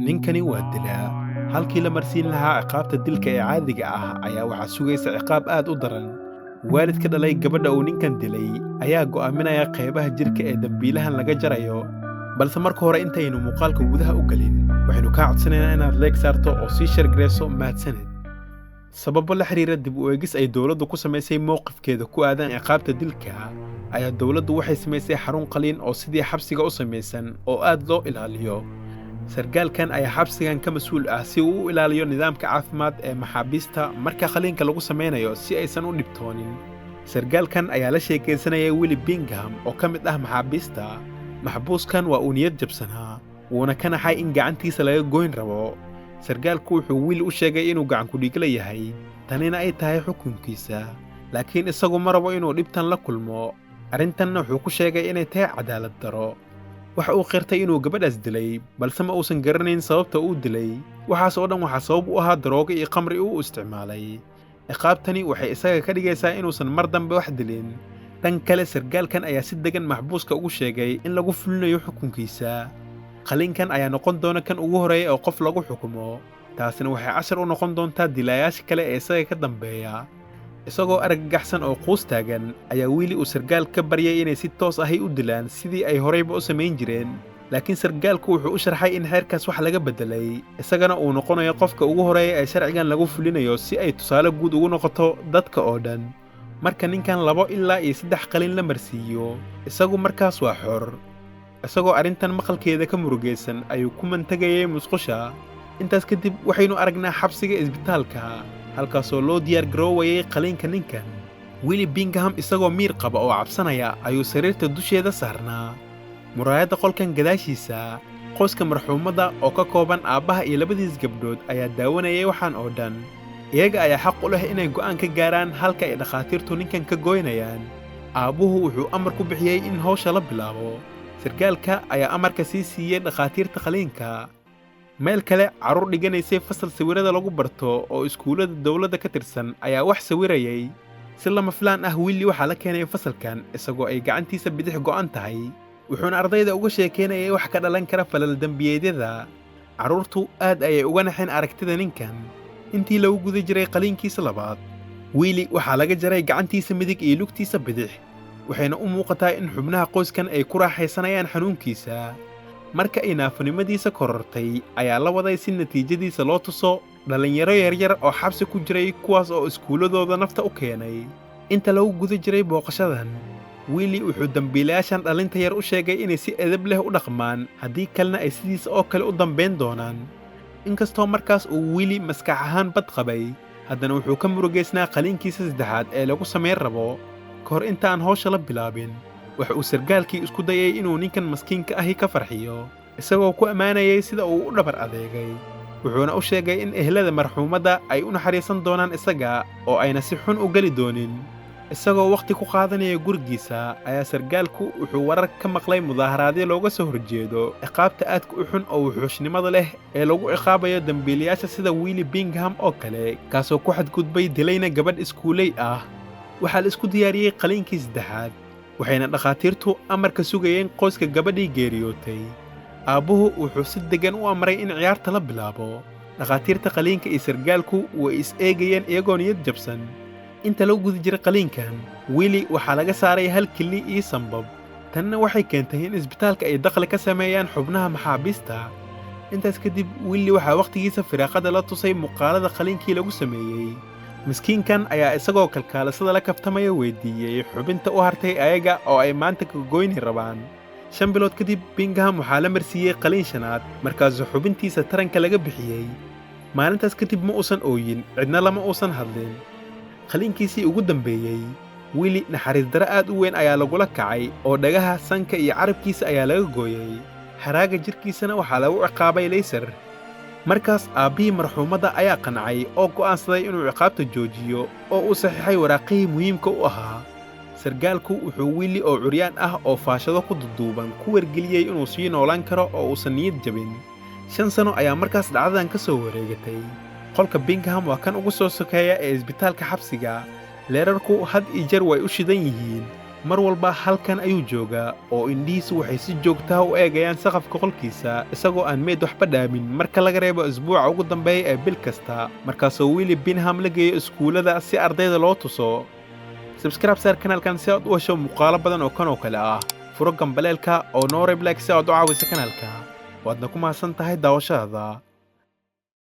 ninkani waa dilaa. Halkii la marsiin lahaa ciqaabta dilka ee caadiga ah ayaa waxaa sugaysa ciqaab aad u daran. Waalidka dhalay gabadha uu ninkan dilay ayaa go'aaminaya qaybaha jirka ee dambiilahan laga jarayo. balse marka hore intaynu muuqaalka gudaha u galin waxaynu kaa codsanaynaa inaad leeg saarto oo sii shargareyso mahadsanid. sababo la xiriira dib u eegis ay dowladdu ku samaysay mowqifkeeda ku aadan ciqaabta dilka ayaa dowladdu waxay samaysay xarun qaliin oo sidii xabsiga u samaysan oo aad loo ilaaliyo. sargaalkan ayaa xabsigan ka mas'uul ah si uu u ilaaliyo nidaamka caafimaad ee maxaabiista marka qaliinka lagu samaynayo si aysan u dhibtoonin. sargaalkan ayaa la sheekaysanayay Willie Bingham oo ka mid ah maxaabiista. maxbuuskan waa uu niyad jabsanaa wuuna ka naxay in gacantiisa laga goyn rabo. sargaalku wuxuu Willie u sheegay inuu gacan ku dhiigla yahay tanina ay tahay xukunkiisa, laakiin isagu ma rabo inuu dhibtan la kulmo. arrintanna wuxuu ku sheegay inay tahay cadaalad daro. waxa uu qirtay inuu gabadhaas dilay balse ma uusan garanayn sababta uu dilay. waxaas oo dhan waxaa sabab u ahaa daroogo iyo khamri uu isticmaalay. ciqaabtani waxay isaga ka dhigaysaa inuusan mar dambe wax dilin. dhan kale sargaalkan ayaa si degan maxbuuska ugu sheegay in lagu fulinayo xukunkiisa. qaliinkan ayaa noqon doona kan ugu horeeya oo qof lagu xukumo. taasina waxay cashar u noqon doontaa dilaayaasha kale ee isaga ka dambeeya. isagoo argagaxsan oo quus taagan ayaa Willie uu sargaal ka baryay inay si toos ahay u dilaan sidii ay horeyba u samayn jireen. laakiin sargaalku wuxuu u sharxay in xeerkaas wax laga beddelay, isagana uu noqonayo qofka ugu horeeya ee sharcigan lagu fulinayo si ay tusaale guud ugu noqoto dadka oo dhan. marka ninkan 2 ilaa 3 qalin la marsiiyo isagu markaas waa xor. isagoo arrintan maqalkeeda ka murugaysan ayuu ku mantagayay musqusha. intaas kadib waxaynu aragnaa xabsiga isbitaalka halkaasoo loo diyaar garoowayay qaliinka ninkan. Willie Bingham isagoo miir qaba oo cabsanaya ayuu sariirta dusheeda saarnaa. muraayadda qolkan gadaashiisa qoyska marxuumadda oo ka kooban aabbaha iyo 2 gabdhood ayaa daawanayay waxaan oo dhan. iyaga ayaa xaq u leh inay go'aan ka gaaraan halka ay dhakhaatiirtu ninkan ka goynayaan. aabbuhu wuxuu amar ku bixiyey in hawsha la bilaabo. sargaalka ayaa amarka sii siiyey dhakhaatiirta qaliinka. meel kale carruur dhiganaysay fasal sawirada lagu barto oo iskuullada dowladda ka tirsan ayaa wax sawirayay. si lama filaan ah Willie waxaa la keenay fasalkan isagoo ay gacantiisa bidix go'an tahay, wuxuuna ardayda uga sheekeynayay wax ka dhalan kara falal dembiyeedyada. carruurtu aad ayay uga naxeen aragtida ninkan. intii lagu guda jiray qaliinkiisa labaad Willie waxaa laga jaray gacantiisa midig iyo lugtiisa bidix, waxayna u muuqataa in xubnaha qoyskan ay ku raaxaysanayaan xanuunkiisa. marka ay naafanimadiisa korortay ayaa la waday si natiijadiisa loo tuso dhallinyaro yaryar oo xabsi ku jiray kuwaas oo iskuulladooda nafta u keenay. inta lagu guda jiray booqashadan Willie wuxuu dambiilayaashan dhalinta yar u sheegay inay si edeb leh u dhaqmaan, haddii kalena ay sidiisa oo kale u dambayn doonaan. inkastoo markaas uu Willie maskax ahaan bad qabay, haddana wuxuu ka murugaysnaa qaliinkiisa 3aad ee lagu samayn rabo. ka hor intaan hawsha la bilaabin waxa uu sargaalkii isku dayay inuu ninkan maskiinka ahi ka farxiyo, isagoo ku ammaanayay sida uu u dhabar adeegay. wuxuuna u sheegay in ehlada marxuumadda ay u naxariisan doonaan isaga oo ayna si xun u geli doonin. isagoo wakhti ku qaadanaya gurigiisa ayaa sargaalku wuxuu warar ka maqlay mudaaharaadyo looga soo horjeedo ciqaabta aadka u xun oo wuxuushnimada leh ee lagu ciqaabayo dambiilayaasha sida Willie Bingham oo kale, kaasoo ku xadgudbay dilayna gabadh iskuuley ah. waxaa la isku diyaariyey qaliinkii 3aad, waxayna dhakhaatiirtu amarka sugayeen qoyska gabadhii geeriyootay. aabbuhu wuxuu si deggan u amray in ciyaarta la bilaabo. dhakhaatiirta qaliinka iyo sargaalku way is eegayeen iyagoo niyad jabsan. inta lagu guda jiray qaliinkan Willie waxaa laga saaray 1 kili iyo sanbab. tanna waxay keentay in isbitaalka ay dakhli ka sameeyaan xubnaha maxaabiista. intaas kadib Willie waxaa wakhtigiisa firaaqada la tusay muuqaalada qaliinkii lagu sameeyey. miskiinkan ayaa isagoo kalkaalasada la kaftamaya weydiiyey xubinta u hartay ayaga oo ay maanta ka goyni rabaan. 5 bilood kadib Bingham waxaa la marsiiyey qaliin 5aad, markaasuu xubintiisa taranka laga bixiyey. maalintaas kadib ma uusan ooyin, cidna lama uusan hadlin. qaliinkiisii ugu dambeeyey Willie naxariis daro aad u weyn ayaa lagula kacay oo dhagaha, sanka iyo carabkiisa ayaa laga gooyey. haraaga jirkiisana waxaa lagu ciqaabay laysar. markaas aabbihii marxuumadda ayaa qancay oo go'aansaday inuu ciqaabta joojiyo oo uu saxiixay waraaqihii muhiimka u ahaa. sargaalku wuxuu Willie oo curyaan ah oo faashado ku duduuban ku wargeliyey inuu sii noolaan karo oo uusan niyad jabin. 5 sano ayaa markaas dhacdadan ka soo wareegatay. qolka Bingham waa kan ugu soo sokeeya ee isbitaalka xabsiga. leerarku had iyo jeer way u shidan yihiin. mar walba halkan ayuu joogaa oo indhihiisu waxay si joogta ah u eegayaan saqafka qolkiisa isagoo aan meyd waxba dhaamin marka laga reebo isbuuca ugu dambeeya ee bil kasta markaasoo Willie Bingham la geeyo iskuulada si ardayda loo tuso. Subscribe saar kanaalkan si aad u hesho muuqaalo badan oo kan oo kale ah. Furo gambaleelka oo noo reeb like si aad u caawiso kanaalka. waadna ku mahadsan tahay daawashadaada.